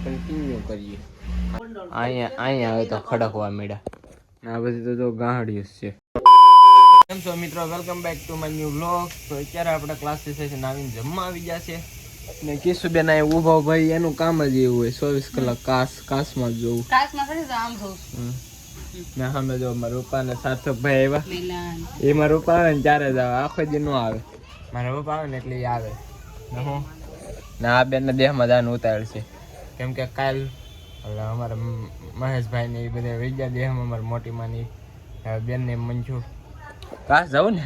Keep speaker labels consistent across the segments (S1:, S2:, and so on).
S1: Continue કરીએ. અહીંયા હવે તો ખડકવા મળ્યા. આ બધી તો ગાહડિયું છે. કેમ છો મિત્રો, welcome back to my new vlog. તો અત્યારે આપણે ક્લાસીસ સેશન આવીને જમવા આવી ગયા છે ને કિશુબેન આ ઊભો ભાઈ એનું કામ જ એવું હોય 24 કલાક કાસમાં જ જોવું.
S2: કાસમાં ખરી તો આમ જોઉં
S1: ને સામે જો મારા પપ્પા ને સાર્થકભાઈ આવ્યા. એ મારા પપ્પા આવે ને ત્યારે જ આવે, આખો દી નો આવે. મારા પપ્પા આવે ને એટલે એ આવે ને હું ને આ બેન ને દેહમાં દાન ઉતાર છે કેમ કે કાલ એટલે અમારા મહેશભાઈ ને એ બધા વહી ગયા દેહમાં. અમારી મોટી માની બેન ને મંજુ કાશ જાઉં ને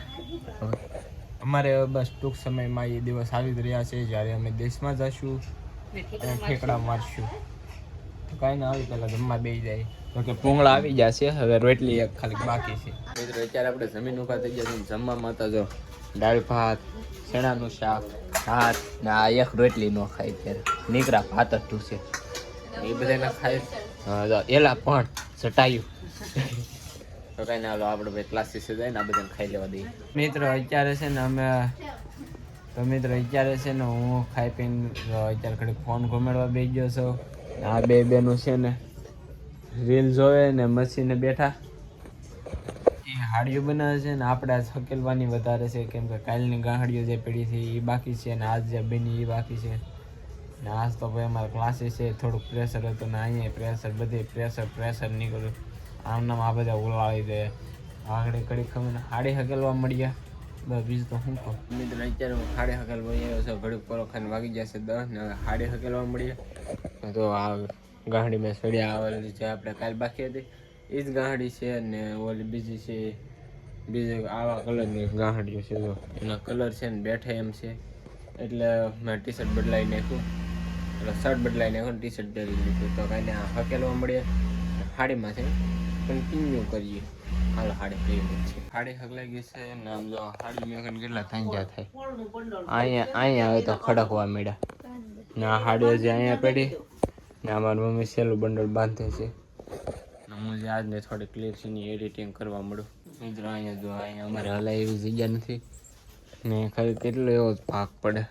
S1: અમારે બસ ટૂંક સમયમાં એ દિવસ આવી જ રહ્યા છે જ્યારે અમે દેશમાં જશું અને ઠેકડા મારશું. તો કાંઈ ના આવી પહેલાં જમવા બેસી જાય તો કે પૂંગળા આવી ગયા છે. હવે રોટલી એક ખાલી બાકી છે. મિત્રો અત્યારે આપણે જમીન ઉભા થઈ ગયા છે. જમવામાં તો જો દાળ ભાત, ચણાનું શાક, ભાત ને આ એક રોટલી ન ખાય ત્યારે નીકળા ભાત જ ઢૂસે એ બધાને ખાય. એલા પણ ચટાયું તો કઈ ના હાલો આપણે ભાઈ ક્લાસીસ જાય ને આ બધાને ખાઈ લેવા દઈએ. મિત્રો અત્યારે છે ને અમે હું ખાઈ પીને અત્યારે ઘડીક ફોન ઘુમેડવા બેસી ગયો છું. આ બે બેનું છે ને રીલ જોવે ને મસીને બેઠા એ હાડીઓ બનાવે છે ને આપણે આજ હકેલવાની વધારે છે કેમ કે કાલની ગાહડીઓ જે પડી છે એ બાકી છે ને આજ જે બની એ બાકી છે ને આજ તો ભાઈ અમારા ક્લાસીસ છે થોડુંક પ્રેશર હતું ને અહીંયા પ્રેશર નીકળ્યું. આમનામ આ બધા ઉલાળી દે આગળ કડી ખબર હાડી હકેલવા મળ્યા બસ બીજું તો શું કહું. મિત્રો અત્યારે હું હાડી હકેલવા આવ્યો છું. ઘડીક પરો ખાઈને વાગી ગયા છે 10 ને હવે હાડી હકેલવા મળ્યા. તો આ ગાહડી મેં સળિયા આવેલી છે આપણે કાલ બાકી હતી એ જ ગાહડી છે ને ઓલી બીજી છે બીજી આવા કલરની ગાહડીઓ છે. જો એના કલર છે ને બેઠે એમ છે એટલે મેં ટી શર્ટ બદલાવી નાખ્યું એટલે શર્ટ બદલાવી નાખ્યું ટી શર્ટ પહેરી લીધું. તો કાંઈ આ હકેલવા મળ્યા હાડીમાં છે કન્ટિન્યુ કરીએ. હાલ હાડી કઈ છે હાડી હકલાઈ ગઈ છે ને આમ જો હાડી મેં કેટલા થાંજ્યા થાય અહીંયા હવે તો ખડકવા મળ્યા ને આ હાડી હજી અહીંયા પડી ને અમારી મમ્મી સહેલું બંડલ બાંધે છે ને હું જે આજને થોડી ક્લિપ્સની એડિટિંગ કરવા મળું. મિત્રો અહીંયા જો અહીંયા અમારે હલાય એવી જગ્યા નથી ને ખાલી કેટલો એવો જ ભાગ પડે.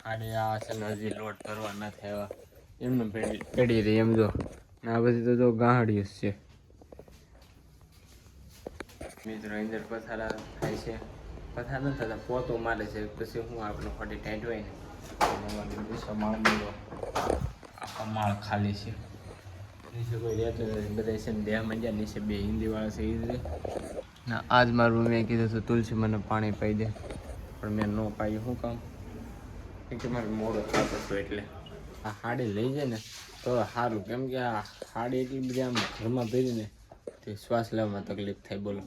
S1: હાડી આ છે ને હજી લોટ કરવા નથી આવ્યા એમને પડી રહી એમ જો ને આ બધી તો ગાહડિયું છે. મિત્રો અંદર પથારા થાય છે પથાર નથી થતા પોતો મારે છે પછી હું આપણે ખોટી ટાઈટ હોય ને માળ મળો આખો માળ ખાલી છે નીચે કોઈ રહેતો બધા છે ને દેહ મજા નીચે બે હિન્દીવાળા છે એ જ રહે ને આજ મારું મેં કીધું હતું તુલસી મને પાણી પાઈ દે પણ મેં ન પાયું. શું કામ કે મારે મોડો થતો હતો એટલે આ હાડી લઈ જાય ને તો સારું કેમ કે આ હાડી એટલી બધી આમ ઘરમાં પહેરીને તે શ્વાસ લેવામાં તકલીફ થાય. બોલો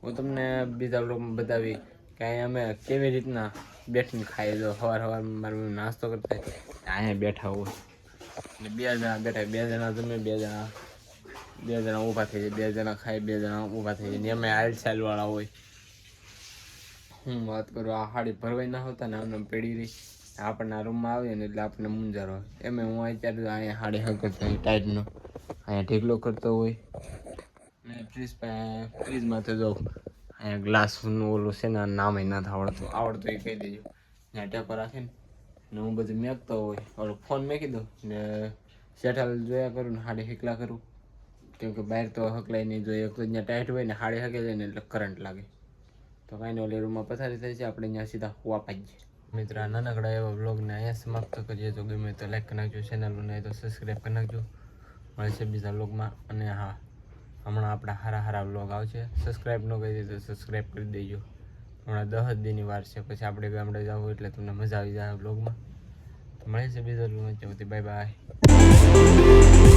S1: હું તમને બીજા લોકોમાં બતાવી કે અહીંયા અમે કેવી રીતના બેઠીને ખાઈ દો. સવારમાં મારું નાસ્તો કરતા અહીંયા બેઠા હોય ને 2 જણા બેઠા 2 જણા જમે 2 જણા ઊભા થઈ જાય 2 જણા ખાય 2 જણા ઊભા થઈ જાય ને અમે હાલચાલવાળા હોય. હું વાત કરું આ હાડી ભરવાઈ ના હોતા ને આમને પેઢી રહી આપણને આ રૂમમાં આવીએ ને એટલે આપણને મૂંઝારો હોય. એમ હું અત્યારે અહીંયા હાડી હકરતો હોય ટાઈટનો અહીંયા ઢીકલો કરતો હોય ને ફ્રીજમાં તો જાઉં અહીંયા ગ્લાસનું ઓલું છે ને નામે નથી આવડતું એ કહી દેજો. ત્યાં ટેકો રાખીને ને હું બધું મેકતો હોય ઓલો ફોન મેકી દઉં ને શેઠાલ જોયા કરું ને હાડી હકલા કરું કેમ કે બહાર તો હકલાય નહીં જોઈએ. એક તો ત્યાં ટાઈટ હોય ને હાડી હકે જાય ને એટલે કરંટ લાગે તો કાંઈ નહીં ઓલી રૂમમાં પથારી થાય છે આપણે ત્યાં સીધા હોવા પાડીએ. મિત્ર આ નાનકડા એવા બ્લોગને અહીંયા સમાપ્ત કરીએ. તો ગમે તો લાઈક કરી નાખજો, ચેનલને તો સબસ્ક્રાઈબ કરી નાખજો. મળે છે બીજા બ્લોગમાં અને હા હમણાં આપણા સારા બ્લોગ આવશે. સબસ્ક્રાઈબ ન કરી દે તો સબસ્ક્રાઈબ કરી દેજો. હમણાં 10 દિનની વાર છે પછી આપણે ગામડે જવું એટલે તમને મજા આવી જાય બ્લોગમાં. તો મળે છે બીજા બ્લોગમાં. Bye bye.